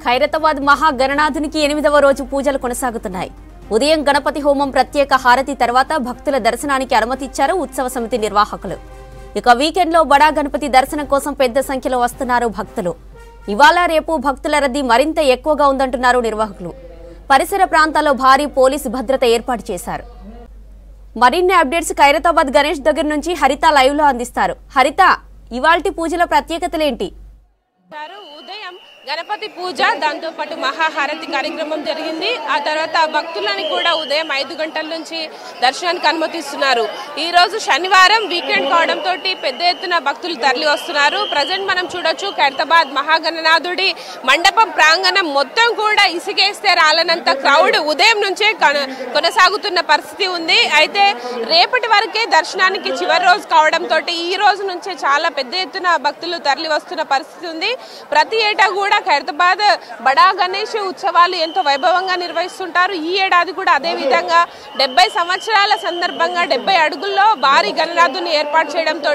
ఖైరతాబాద్ మహాగణనాథునికి 8వ రోజు పూజలు కొనసాగుతున్నాయి. ఉదయం గణపతి హోమం ప్రత్యేక హారతి తర్వాత భక్తుల దర్శనానికి అనుమతిచ్చారు ఉత్సవ సమితి నిర్వాహకులు. ఇక వీకెండ్లో బడా గణపతి దర్శనం కోసం పెద్ద సంఖ్యలో వస్తున్నారు భక్తులు. ఇవాళ రేపు భక్తుల రద్దీ మరింత ఎక్కువగా ఉందంటున్నారు నిర్వాహకులు. పరిసర ప్రాంతాల్లో భారీ పోలీసు భద్రత ఏర్పాటు చేశారు. మరిన్ని అప్డేట్స్ ఖైరతాబాద్ గణేష్ దగ్గర నుంచి హరిత లైవ్ లో అందిస్తారు. హరిత, ఇవాల్టి పూజల ప్రత్యేకతలేంటి? ఉదయం గణపతి పూజ, దాంతో పాటు మహాహారతి కార్యక్రమం జరిగింది. ఆ తర్వాత భక్తులని కూడా ఉదయం 5 గంటల నుంచి దర్శనానికి అనుమతిస్తున్నారు. ఈ రోజు శనివారం వీకెండ్ కావడంతో పెద్ద ఎత్తున భక్తులు తరలి వస్తున్నారు. ప్రజెంట్ మనం చూడొచ్చు, ఖైరతాబాద్ మహాగణనాథుడి మండపం ప్రాంగణం మొత్తం కూడా ఇసుకేస్తే రాలనంత క్రౌడ్ ఉదయం నుంచే కొనసాగుతున్న పరిస్థితి ఉంది. అయితే రేపటి వరకే దర్శనానికి చివరి రోజు కావడంతో ఈ రోజు నుంచే చాలా పెద్ద ఎత్తున భక్తులు తరలి వస్తున్న పరిస్థితి ఉంది. ప్రతి ఏటా కూడా ఖైరతాబాద్ బడా గణేష్ ఉత్సవాలు ఎంతో వైభవంగా నిర్వహిస్తుంటారు. ఈ ఏడాది కూడా అదే విధంగా 70 సంవత్సరాల సందర్భంగా 70 అడుగుల్లో భారీ గణనాథుని ఏర్పాటు చేయడంతో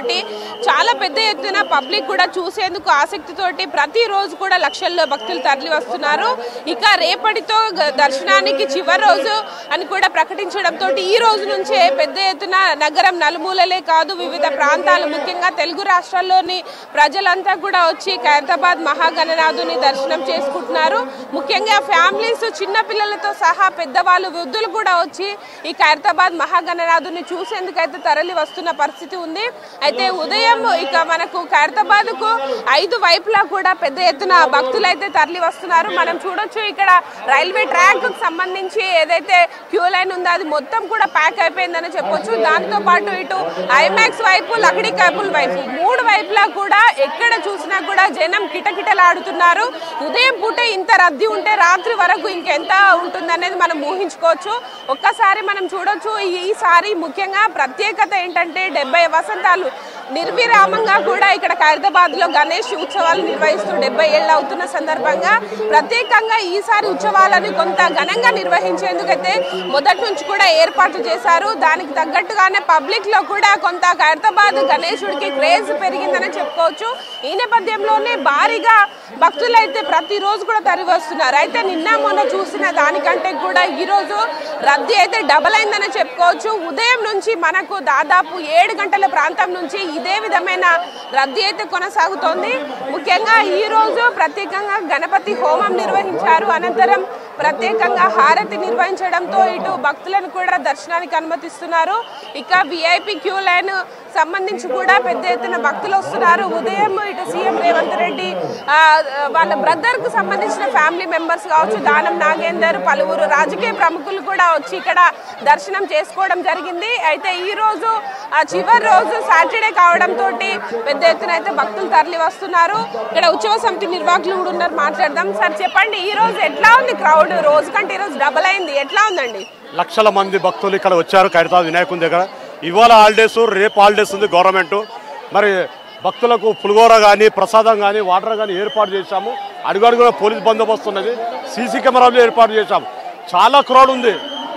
చాలా పెద్ద ఎత్తున పబ్లిక్ కూడా చూసేందుకు ఆసక్తితోటి ప్రతిరోజు కూడా లక్షల్లో భక్తులు తరలి వస్తున్నారు. ఇక రేపటితో దర్శనానికి చివరి రోజు అని కూడా ప్రకటించడంతో ఈ రోజు నుంచే పెద్ద ఎత్తున నగరం నలుమూలలే కాదు, వివిధ ప్రాంతాలు, ముఖ్యంగా తెలుగు రాష్ట్రాల్లోని ప్రజలంతా కూడా వచ్చి ఖైరతాబాద్ మహాగణనాథుని దర్శనం చేసుకుంటున్నారు. ముఖ్యంగా ఫ్యామిలీస్, చిన్న పిల్లలతో సహా పెద్దవాళ్ళు, వృద్ధులు కూడా వచ్చి ఈ ఖైరతాబాద్ మహాగణనాథుని చూసేందుకైతే తరలి వస్తున్న పరిస్థితి ఉంది. అయితే ఉదయం ఇక మనకు ఖైరతాబాద్ కు 5 వైపులా కూడా పెద్ద ఎత్తున భక్తులు అయితే తరలి వస్తున్నారు. మనం చూడొచ్చు, ఇక్కడ రైల్వే ట్రాక్ కు సంబంధించి ఏదైతే క్యూ లైన్ ఉందో అది మొత్తం కూడా ప్యాక్ అయిపోయిందని చెప్పొచ్చు. దాంతో పాటు ఇటు ఐమాక్స్ వైపు, లక్డీ కైపుల్ వైపు 3 వైపులా కూడా ఎక్కడ చూసినా కూడా జనం కిటకిటలాడుతున్నారు. ఉదయం పూట ఇంత రద్దీ ఉంటే రాత్రి వరకు ఇంకెంత ఉంటుందనేది మనం ఊహించుకోవచ్చు. ఒక్కసారి మనం చూడొచ్చు, ఈసారి ముఖ్యంగా ప్రత్యేకత ఏంటంటే 70 వసంతాలు నిర్విరామంగా కూడా ఇక్కడ ఖైరతాబాద్ లో గణేష్ ఉత్సవాలు నిర్వహిస్తూ 70 ఏళ్ళు అవుతున్న సందర్భంగా ప్రత్యేకంగా ఈసారి ఉత్సవాలను కొంత ఘనంగా నిర్వహించేందుకైతే మొదటి నుంచి కూడా ఏర్పాటు చేశారు. దానికి తగ్గట్టుగానే పబ్లిక్ లో కూడా కొంత ఖైరతాబాద్ గణేశుడికి క్రేజ్ పెరిగిందని చెప్పుకోవచ్చు. ఈ నేపథ్యంలోనే భారీగా భక్తులు అయితే ప్రతిరోజు కూడా తరలి వస్తున్నారు. అయితే నిన్న మొన్న చూసిన దానికంటే కూడా ఈ రోజు రద్దీ అయితే డబల్ అయిందని చెప్పుకోవచ్చు. ఉదయం నుంచి మనకు దాదాపు 7 గంటల ప్రాంతం నుంచి ఇదే విధమైన రద్దీ అయితే కొనసాగుతోంది. ముఖ్యంగా ఈ రోజు ప్రత్యేకంగా గణపతి హోమం నిర్వహించారు. అనంతరం ప్రత్యేకంగా హారతి నిర్వహించడంతో ఇటు భక్తులను కూడా దర్శనానికి అనుమతిస్తున్నారు. ఇక విఐపి క్యూ లైన్ సంబంధించి కూడా పెద్ద ఎత్తున భక్తులు వస్తున్నారు. ఉదయం ఇటు సీఎం రేవంత్ రెడ్డి వాళ్ళ బ్రదర్ కు సంబంధించిన ఫ్యామిలీ మెంబర్స్ కావచ్చు, దానం నాగేందర్, పలువురు రాజకీయ ప్రముఖులు కూడా వచ్చి ఇక్కడ దర్శనం చేసుకోవడం జరిగింది. అయితే ఈ రోజు చివరి రోజు సాటర్డే కావడంతో పెద్ద ఎత్తున అయితే భక్తులు తరలి వస్తున్నారు. ఇక్కడ ఉత్సవ సమితి నిర్వాహకులు కూడా ఉన్నారు, మాట్లాడదాం. సార్ చెప్పండి, ఈ రోజు ఎట్లా ఉంది క్రౌడ్? రోజు కంటే ఈ రోజు డబల్ అయింది, ఎట్లా ఉందండి? లక్షల మంది భక్తులు ఇక్కడ వచ్చారు ఖైరతాబాద్ వినాయకుని దగ్గర. ఇవాళ హాలిడేస్, రేపు హాలిడేస్ ఉంది గవర్నమెంట్. మరి భక్తులకు పులిగోర కానీ, ప్రసాదం కానీ, వాటర్ కానీ ఏర్పాటు చేశాము. అడుగడుగున పోలీస్ బందోబస్తు ఉన్నది, సీసీ కెమెరాలు ఏర్పాటు చేశాము. చాలా క్రౌడ్ ఉంది,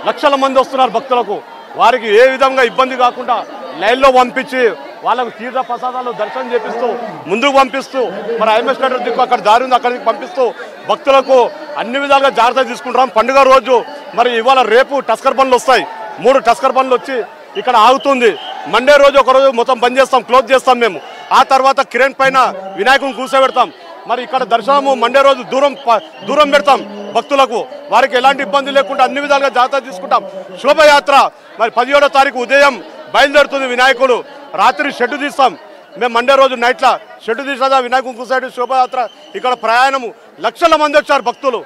లక్షల మంది వస్తున్నారు భక్తులకు. వారికి ఏ విధంగా ఇబ్బంది కాకుండా లైన్లో పంపించి వాళ్ళకు తీర్థ ప్రసాదాలు దర్శనం చేపిస్తూ ముందుకు పంపిస్తూ, మరి ఐఎంఎస్ థియేటర్ దిక్కు అక్కడ దారి ఉంది, అక్కడికి పంపిస్తూ భక్తులకు అన్ని విధాలుగా జాగ్రత్త తీసుకుంటాం. పండుగ రోజు మరి ఇవాళ రేపు టస్కర్ బండ్లు వస్తాయి, 3 టస్కర్ బండ్లు వచ్చి ఇక్కడ ఆగుతుంది. మండే రోజు ఒకరోజు మొత్తం బంద్ చేస్తాం, క్లోజ్ చేస్తాం మేము. ఆ తర్వాత కిరణ్ పైన వినాయకుని కూర్చోబెడతాం. మరి ఇక్కడ దర్శనము మండే రోజు దూరం పెడతాం భక్తులకు. వారికి ఎలాంటి ఇబ్బంది లేకుండా అన్ని విధాలుగా జాగ్రత్త తీసుకుంటాం. శోభయాత్ర మరి 17వ తారీఖు ఉదయం బయలుదేరుతుంది వినాయకుడు. రాత్రి షెడ్డు తీస్తాం మేము. మండే రోజు నైట్ల షెడ్డు తీసా వినాయకుని కూర్చోబెట్టి శోభయాత్ర ఇక్కడ ప్రయాణము. లక్షల మంది వచ్చారు భక్తులు,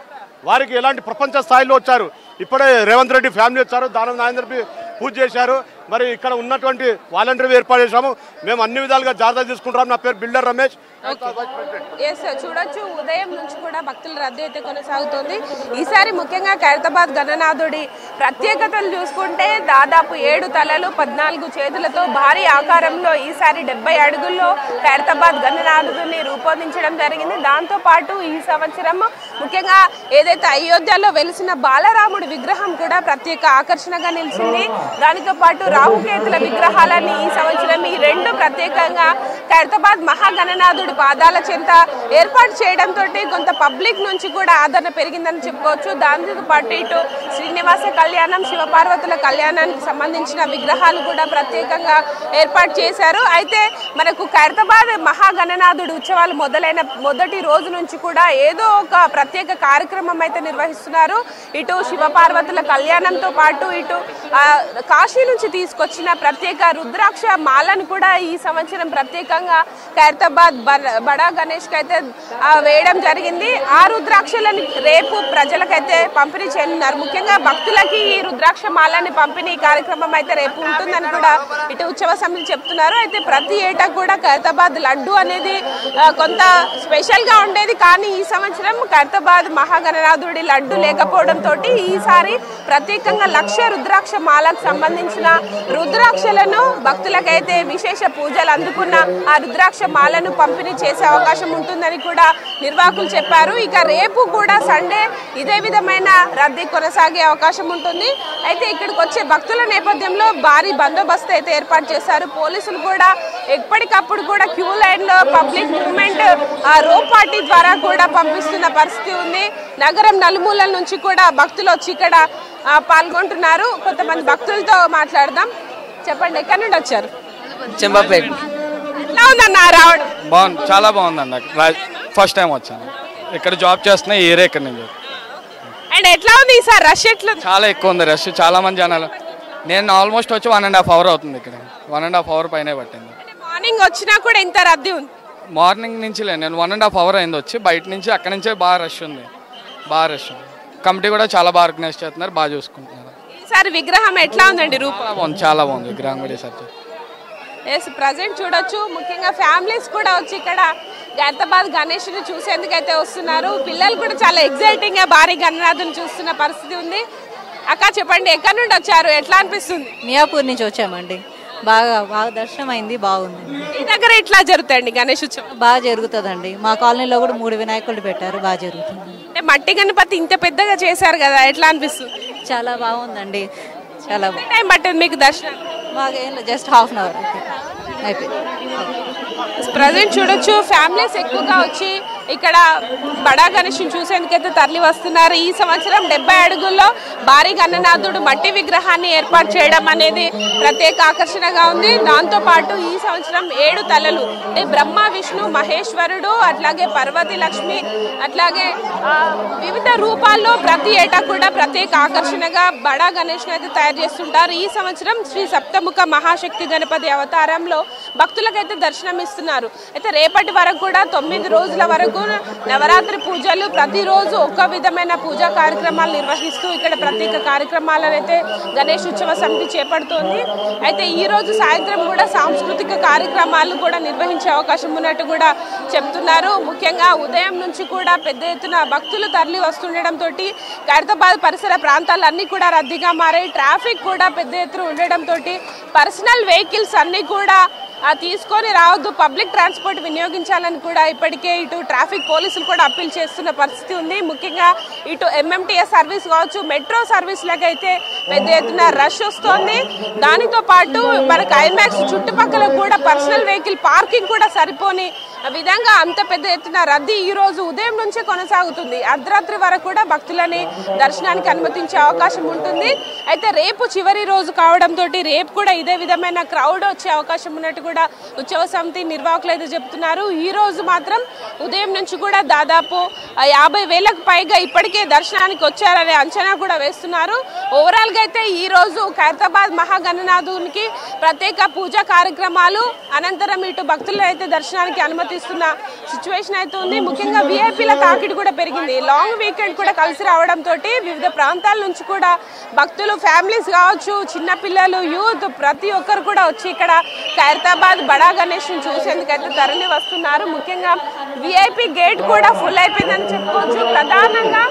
వారికి ఎలాంటి ప్రపంచ స్థాయిలో వచ్చారు. ఇప్పుడే రేవంత్ రెడ్డి ఫ్యామిలీ వచ్చారు, దానం నాగేందర్కి పూజ చేశారు. మరి ఇక్కడ ఉన్నటువంటి వాలంటీర్ ఏర్పాటు చేశాము. మేము అన్ని విధాలుగా జాగ్రత్త తీసుకుంటాం. నా పేరు బిల్డర్ రమేష్. చూడొచ్చు, ఉదయం నుంచి కూడా భక్తుల రద్దీ అయితే కొనసాగుతుంది. ఈసారి ముఖ్యంగా ఖైరతాబాద్ గణనాథుడి ప్రత్యేకతలు చూసుకుంటే దాదాపు 7 తలలు, 14 చేతులతో భారీ ఆకారంలో ఈసారి 70 అడుగుల్లో ఖైరతాబాద్ గణనాథుడిని రూపొందించడం జరిగింది. దాంతో పాటు ఈ సంవత్సరం ముఖ్యంగా ఏదైతే అయోధ్యలో వెలిసిన బాలరాముడి విగ్రహం కూడా ప్రత్యేక ఆకర్షణగా నిలిచింది. దానితో పాటు రాహుకేతుల విగ్రహాలని ఈ సంవత్సరం ఈ రెండు ప్రత్యేకంగా ఖైరతాబాద్ మహాగణనాథుడి పాదాల చెంత ఏర్పాటు చేయడంతో కొంత పబ్లిక్ నుంచి కూడా ఆదరణ పెరిగిందని చెప్పుకోవచ్చు. దానితో పాటు ఇటు శ్రీనివాస కళ్యాణం, శివపార్వతుల కళ్యాణానికి సంబంధించిన విగ్రహాలు కూడా ప్రత్యేకంగా ఏర్పాటు చేశారు. అయితే మనకు ఖైరతాబాద్ మహాగణనాథుడి ఉత్సవాలు మొదలైన మొదటి రోజు నుంచి కూడా ఏదో ఒక ప్రత్యేక కార్యక్రమం అయితే నిర్వహిస్తున్నారు. ఇటు శివపార్వతుల కళ్యాణంతో పాటు ఇటు కాశీ నుంచి తీసుకొచ్చిన ప్రత్యేక రుద్రాక్ష మాలను కూడా ఈ సంవత్సరం ప్రత్యేకంగా ఖైరతాబాద్ బడా గణేష్ కి అయితే వేయడం జరిగింది. ఆ రుద్రాక్షలను రేపు ప్రజలకైతే పంపిణీ చేయనున్నారు. ముఖ్యంగా భక్తులకి ఈ రుద్రాక్ష మాలని పంపిణీ కార్యక్రమం అయితే రేపు ఉంటుందని కూడా ఇటు ఉత్సవ సమితి చెప్తున్నారు. అయితే ప్రతి ఏటా కూడా ఖైరతాబాద్ లడ్డు అనేది కొంత స్పెషల్ గా ఉండేది. కానీ ఈ సంవత్సరం ఖైరతాబాద్ మహాగణనాథుడి లడ్డు లేకపోవడంతో ఈసారి ప్రత్యేకంగా 1,00,000 రుద్రాక్ష మాలకు సంబంధించిన రుద్రాక్షలను భక్తులకైతే విశేష పూజలు అందుకున్న ఆ రుద్రాక్ష మాలను పంపిణీ చేసే అవకాశం ఉంటుందని కూడా నిర్వాహకులు చెప్పారు. ఇక రేపు కూడా సండే ఇదే విధమైన రద్దీ కొనసాగే అవకాశం ఉంటుంది. అయితే ఇక్కడికి వచ్చే భక్తుల నేపథ్యంలో భారీ బందోబస్తు అయితే ఏర్పాటు చేశారు. పోలీసులు కూడా ఎప్పటికప్పుడు కూడా క్యూ లైన్ లో పబ్లిక్ మూవ్మెంట్ రోప్ పార్టీ ద్వారా కూడా పంపిస్తున్న పరిస్థితి ఉంది. నగరం నలుమూలల నుంచి కూడా భక్తులు వచ్చి ఇక్కడ పాల్గొంటున్నారు. కొంతమంది భక్తులతో మాట్లాడదాం. చెప్పండి, ఎక్కడి నుండి వచ్చారు? చెంబాపేట. ఎట్లా ఉందన్న రావడం? బాగుంది, చాలా బాగుందన్న. ఫస్ట్ టైం వచ్చాను ఇక్కడ, జాబ్ చేస్తున్నా ఈ ఏరియా ఇక్కడ నుంచి. అండ్ ఎట్లా ఉంది ఈసారి రష్? ఎట్లా? చాలా ఎక్కువ ఉంది రష్, చాలా మంది జనాలు. నేను ఆల్మోస్ట్ వచ్చి 1.5 hour అవుతుంది ఇక్కడ, 1.5 hour పైనే పట్టింది. మార్నింగ్ వచ్చినా కూడా ఇంత రద్దీ ఉంది? మార్నింగ్ నుంచి నేను 1.5 hour అయింది వచ్చి, బయట నుంచి అక్కడ నుంచే బాగా రష్ ఉంది, బాగా రష్ ఉంది. కమిటీ కూడా చాలా బాగా ఆర్గనైజ్ చేస్తున్నారు, బాగా చూసుకుంటున్నారు. ఈసారి విగ్రహం ఎట్లా ఉందండి రూపం? చాలా బాగుంది విగ్రహం కూడా ఈసారి. ప్రజెంట్ చూడొచ్చు, ముఖ్యంగా ఫ్యామిలీస్ కూడా వచ్చి ఇక్కడ ఖైరతాబాద్ గణేష్ని చూసేందుకైతే వస్తున్నారు. పిల్లలు కూడా చాలా ఎక్సైటింగ్ గా భారీ గణనాథుని చూస్తున్న పరిస్థితి ఉంది. అక్క చెప్పండి, ఎక్కడి నుండి వచ్చారు? ఎట్లా అనిపిస్తుంది? మియాపూర్ నుంచి వచ్చామండి. బాగా దర్శనం అయింది, బాగుంది. ఈ దగ్గర ఎట్లా జరుగుతాయండి గణేష్ ఉత్సవం? బాగా జరుగుతుందండి. మా కాలనీలో కూడా 3 వినాయకులు పెట్టారు, బాగా జరుగుతుంది. అంటే మట్టి గణపతి ఇంత పెద్దగా చేశారు కదా, ఎట్లా అనిపిస్తుంది? చాలా బాగుందండి, చాలా బాగుంది. టైం పట్టింది మీకు దర్శనం? మాకేం జస్ట్ ½ hour అయిపోయింది. ప్రజెంట్ చూడొచ్చు, ఫ్యామిలీస్ ఎక్కువగా వచ్చి ఇక్కడ బడా గణేష్ని చూసేందుకైతే తరలి వస్తున్నారు. ఈ సంవత్సరం 70 అడుగుల్లో భారీ గణనాథుడు మట్టి విగ్రహాన్ని ఏర్పాటు చేయడం అనేది ప్రత్యేక ఆకర్షణగా ఉంది. దాంతో పాటు ఈ సంవత్సరం 7 తలలు అంటే బ్రహ్మ, విష్ణు, మహేశ్వరుడు, అట్లాగే పార్వతి, లక్ష్మి, అట్లాగే వివిధ రూపాల్లో ప్రతి ఏటా కూడా ప్రత్యేక ఆకర్షణగా బడా గణేష్ని అయితే తయారు చేస్తుంటారు. ఈ సంవత్సరం శ్రీ సప్తముఖ మహాశక్తి గణపతి అవతారంలో భక్తులకైతే దర్శనం ఇస్తున్నారు. అయితే రేపటి వరకు కూడా 9 రోజుల వరకు నవరాత్రి పూజలు, ప్రతిరోజు ఒక విధమైన పూజా కార్యక్రమాలు నిర్వహిస్తూ ఇక్కడ ప్రత్యేక కార్యక్రమాలను అయితే గణేష్ ఉత్సవ సమితి చేపడుతోంది. అయితే ఈ రోజు సాయంత్రం కూడా సాంస్కృతిక కార్యక్రమాలు కూడా నిర్వహించే అవకాశం ఉన్నట్టు కూడా చెప్తున్నారు. ముఖ్యంగా ఉదయం నుంచి కూడా పెద్ద ఎత్తున భక్తులు తరలి వస్తుండటంతో ఖైరతాబాద్ పరిసర ప్రాంతాలన్నీ కూడా రద్దీగా మారాయి. ట్రాఫిక్ కూడా పెద్ద ఎత్తున ఉండడంతో పర్సనల్ వెహికల్స్ అన్నీ కూడా తీసుకొని రావద్దు, పబ్లిక్ ట్రాన్స్పోర్ట్ వినియోగించాలని కూడా ఇప్పటికే ఇటు ట్రాఫిక్ పోలీసులు కూడా అప్పీల్ చేస్తున్న పరిస్థితి ఉంది. ముఖ్యంగా ఇటు ఎంఎంటీఎస్ సర్వీస్ కావచ్చు, మెట్రో సర్వీసులకు అయితే పెద్ద ఎత్తున రష్ వస్తోంది. దానితో పాటు మనకు ఐమాక్స్ చుట్టుపక్కల కూడా పర్సనల్ వెహికల్ పార్కింగ్ కూడా సరిపోని విధంగా అంత పెద్ద ఎత్తున రద్దీ ఈ రోజు ఉదయం నుంచే కొనసాగుతుంది. అర్ధరాత్రి వరకు కూడా భక్తులని దర్శనానికి అనుమతించే అవకాశం ఉంటుంది. అయితే రేపు చివరి రోజు కావడంతో రేపు కూడా ఇదే విధమైన క్రౌడ్ వచ్చే అవకాశం ఉన్నట్టు కూడా ఉత్సవ సమితి నిర్వాహకులు అయితే చెప్తున్నారు. ఈ రోజు మాత్రం ఉదయం నుంచి కూడా దాదాపు 50,000కు పైగా ఇప్పటికే దర్శనానికి వచ్చారనే అంచనా కూడా వేస్తున్నారు. ఓవరాల్ గా అయితే ఈ రోజు ఖైరతాబాద్ మహాగణనాథునికి ప్రత్యేక పూజా కార్యక్రమాలు అనంతరం ఇటు భక్తులు అయితే దర్శనానికి అనుమతిస్తున్న సిచ్యువేషన్ అయితే ఉంది. ముఖ్యంగా విఐపీల తాకిడి కూడా పెరిగింది. లాంగ్ వీకెండ్ కూడా కలిసి రావడంతో వివిధ ప్రాంతాల నుంచి కూడా భక్తులు, ఫ్యామిలీస్ కావచ్చు, చిన్నపిల్లలు, యూత్ ప్రతి ఒక్కరు కూడా వచ్చి ఇక్కడ ఖైరతాబాద్ బడా గణేష్ ని చూసేందుకైతే తరలి వస్తున్నారు. ముఖ్యంగా విఐపీ గేట్ కూడా ఫుల్ అయిపోయిందని చెప్పుకోవచ్చు. ప్రధానంగా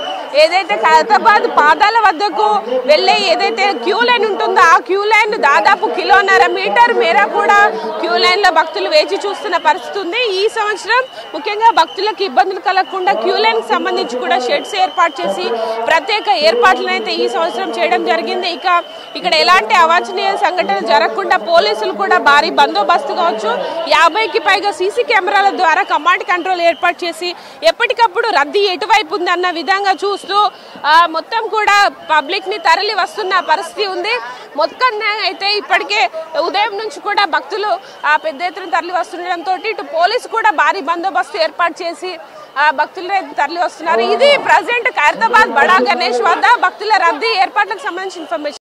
ఏదైతే ఖైరతాబాద్ పాదాల వద్దకు వెళ్ళే ఏదైతే క్యూ లైన్ ఉంటుందో ఆ క్యూ లైన్ దాదాపు 1.5 మీటర్ మేర కూడా క్యూ లైన్ లో భక్తులు వేచి చూస్తున్న పరిస్థితి ఉంది. ఈ సంవత్సరం ముఖ్యంగా భక్తులకు ఇబ్బందులు కలగకుండా క్యూ లైన్ కి సంబంధించి కూడా షెడ్స్ ఏర్పాటు చేసి ప్రత్యేక ఏర్పాట్లను అయితే ఈ సంవత్సరం చేయడం జరిగింది. ఇక్కడ ఎలాంటి అవాంఛనీయ సంఘటనలు జరగకుండా పోలీసులు కూడా భారీ బందోబస్తు కావచ్చు 50కి పైగా సీసీ కెమెరాల ద్వారా కమాండ్ కంట్రోల్ ఏర్పాటు చేసి ఎప్పటికప్పుడు రద్దీ ఎటువైపు ఉంది అన్న విధంగా చూస్తూ మొత్తం కూడా పబ్లిక్ ని తరలి వస్తున్న పరిస్థితి ఉంది. మొత్తంగా అయితే ఇప్పటికే ఉదయం నుంచి కూడా భక్తులు పెద్ద ఎత్తున తరలి వస్తుండటంతో ఇటు పోలీసు కూడా భారీ బందోబస్తు ఏర్పాటు చేసి భక్తులు తరలి వస్తున్నారు. ఇది ప్రజెంట్ ఖైరతాబాద్ బడా గణేష్ వద్ద భక్తుల రద్దీ ఏర్పాట్లకు సంబంధించిన ఇన్ఫర్మేషన్.